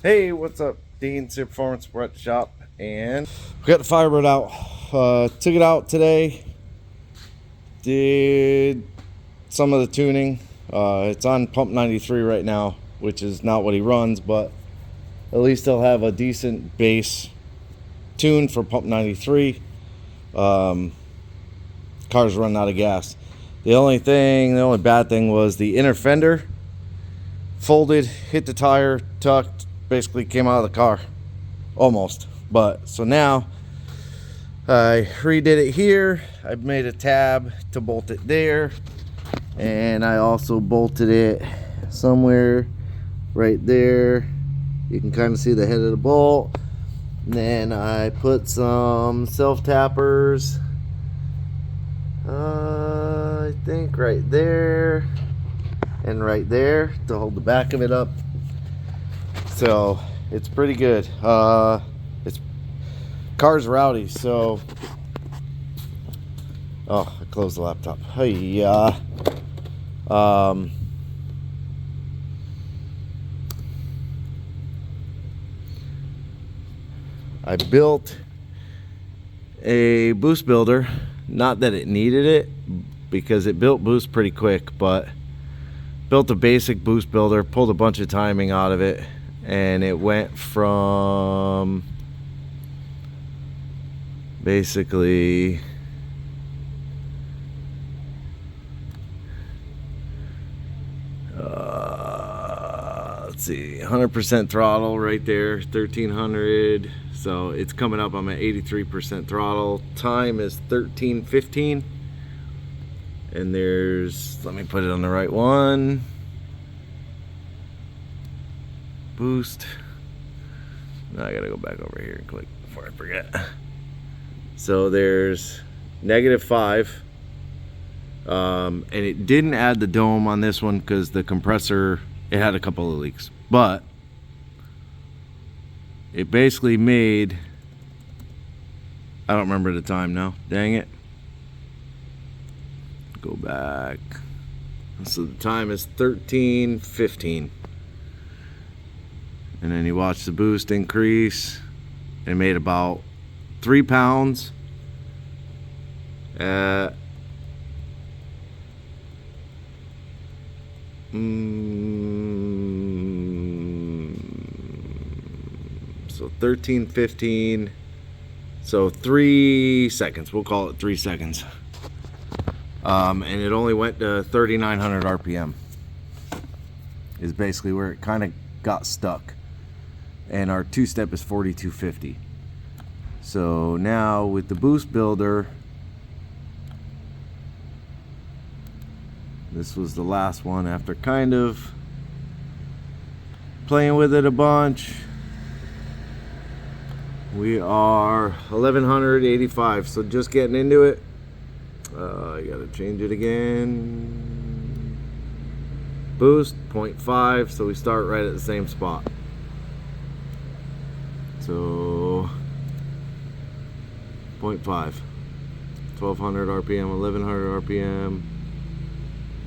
Hey, what's up? Dean, Super Performance Brett Shop, and we got the Firebird out. Took it out today. Did some of the tuning. It's on pump 93 right now, which is not what he runs, but at least he'll have a decent bass tune for pump 93. Car's running out of gas. The only bad thing was the inner fender folded, hit the tire, tucked, basically came out of the car. Almost. But so now I redid it here. I made a tab to bolt it there, and I also bolted it somewhere right there. You can kind of see the head of the bolt. And then I put some self tappers, I think right there and right there to hold the back of it up. So it's pretty good. It's car's rowdy, so I closed the laptop. Hey, I built a boost builder. Not that it needed it, because it built boost pretty quick, but built a basic boost builder, pulled a bunch of timing out of it, and it went from basically let's see, 100% throttle right there, 1300. So it's coming up, I'm at 83% throttle. Time is 13:15. And there's, let me put it on the right one. Boost. Now I gotta go back over here and click before I forget. So there's -5. And it didn't add the dome on this one because the compressor, it had a couple of leaks. But it basically made, I don't remember the time now, dang it. Go back. So the time is 13:15. And then you watch the boost increase. It made about 3 pounds at so 13:15. So 3 seconds. We'll call it 3 seconds. And it only went to 3,900 RPM. Is basically where it kind of got stuck. And our two-step is 4,250. So now with the boost builder, this was the last one after kind of playing with it a bunch. We are 1,185, so just getting into it. I gotta change it again. Boost 0.5, so we start right at the same spot. So 0.5, 1,200 RPM, 1,100 RPM.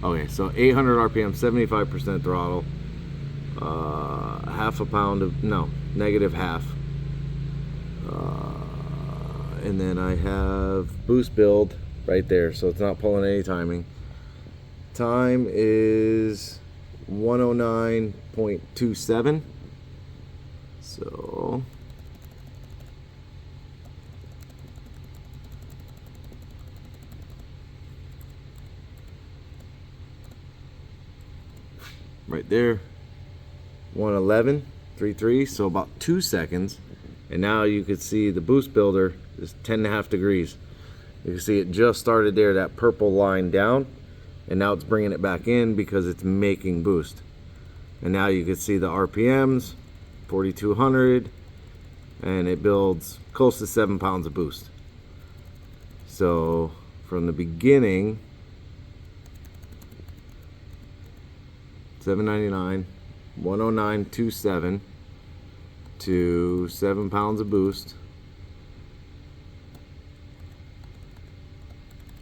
Okay, so 800 RPM, 75% throttle. Half a pound of, no, -half. And then I have boost build right there, so it's not pulling any timing. Time is 109.27. So right there, 111.33, so about 2 seconds. And now you could see the boost builder is 10.5 degrees. You can see it just started there, that purple line down, and now it's bringing it back in because it's making boost. And now you can see the RPMs, 4,200, and it builds close to 7 pounds of boost. So from the beginning, 799, 109.27 to 7 pounds of boost.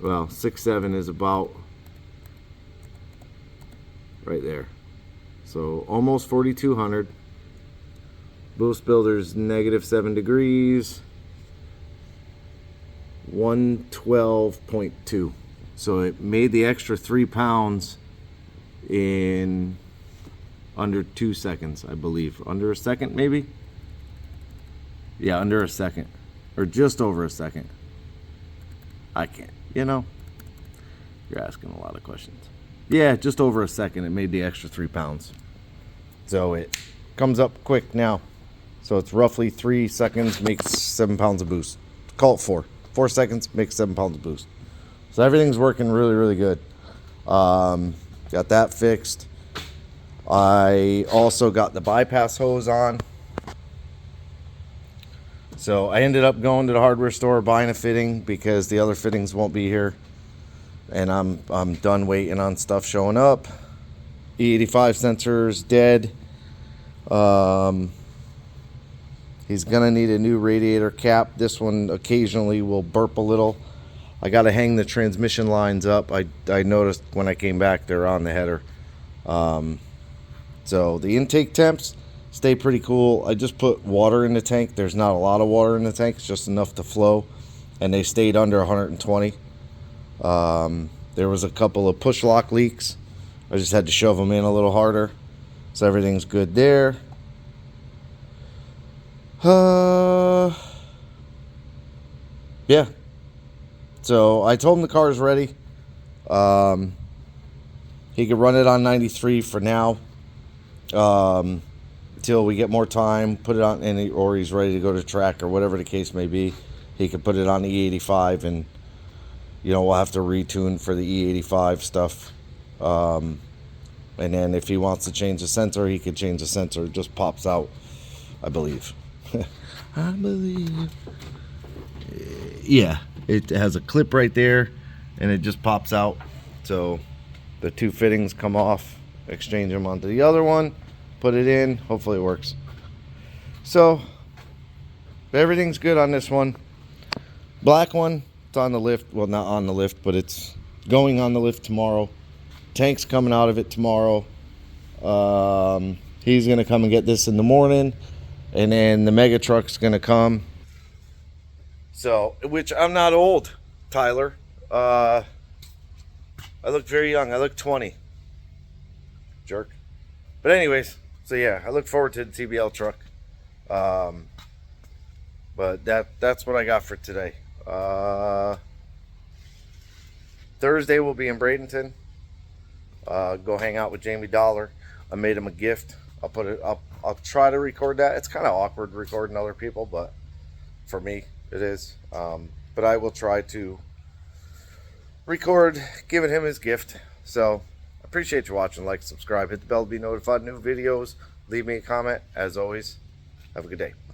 Well, 6.7 is about right there. So almost 4,200. Boost builder's -7 degrees. 112.2. So it made the extra 3 pounds in under 2 seconds, I believe. Under a second, maybe? Yeah, under a second. Or just over a second. I can't, you're asking a lot of questions. Yeah, just over a second, it made the extra 3 pounds. So it comes up quick now. So it's roughly 3 seconds, makes 7 pounds of boost. Call it 4. 4 seconds, makes 7 pounds of boost. So everything's working really, really good. Got that fixed. I also got the bypass hose on. So I ended up going to the hardware store, buying a fitting because the other fittings won't be here. And I'm done waiting on stuff showing up. E85 sensor's dead. He's gonna need a new radiator cap. This one occasionally will burp a little. I gotta hang the transmission lines up. I noticed when I came back they're on the header. So the intake temps stay pretty cool. I just put water in the tank. There's not a lot of water in the tank. It's just enough to flow. And they stayed under 120. There was a couple of push lock leaks. I just had to shove them in a little harder. So everything's good there. Yeah. So I told him the car's ready. He could run it on 93 for now. Until we get more time, put it on or he's ready to go to track or whatever the case may be. He could put it on the E85 and we'll have to retune for the E85 stuff. And then if he wants to change the sensor, he could change the sensor. It just pops out, I believe. I believe. Yeah, it has a clip right there and it just pops out. So the 2 fittings come off, exchange them onto the other one, put it in, hopefully it works. So everything's good on this one. Black one, it's on the lift. Well, not on the lift, but it's going on the lift tomorrow. Tank's coming out of it tomorrow. He's gonna come and get this in the morning, and then the mega truck's gonna come. So, which I'm not old, Tyler. I look very young. I look 20. Jerk. But anyways, so yeah, I look forward to the TBL truck. But that's what I got for today. Thursday we'll be in Bradenton. Go hang out with Jamie Dollar. I made him a gift. I'll try to record that. It's kind of awkward recording other people, but for me it is. But I will try to record giving him his gift. So appreciate you watching. Like, subscribe, hit the bell to be notified of new videos. Leave me a comment. As always, have a good day.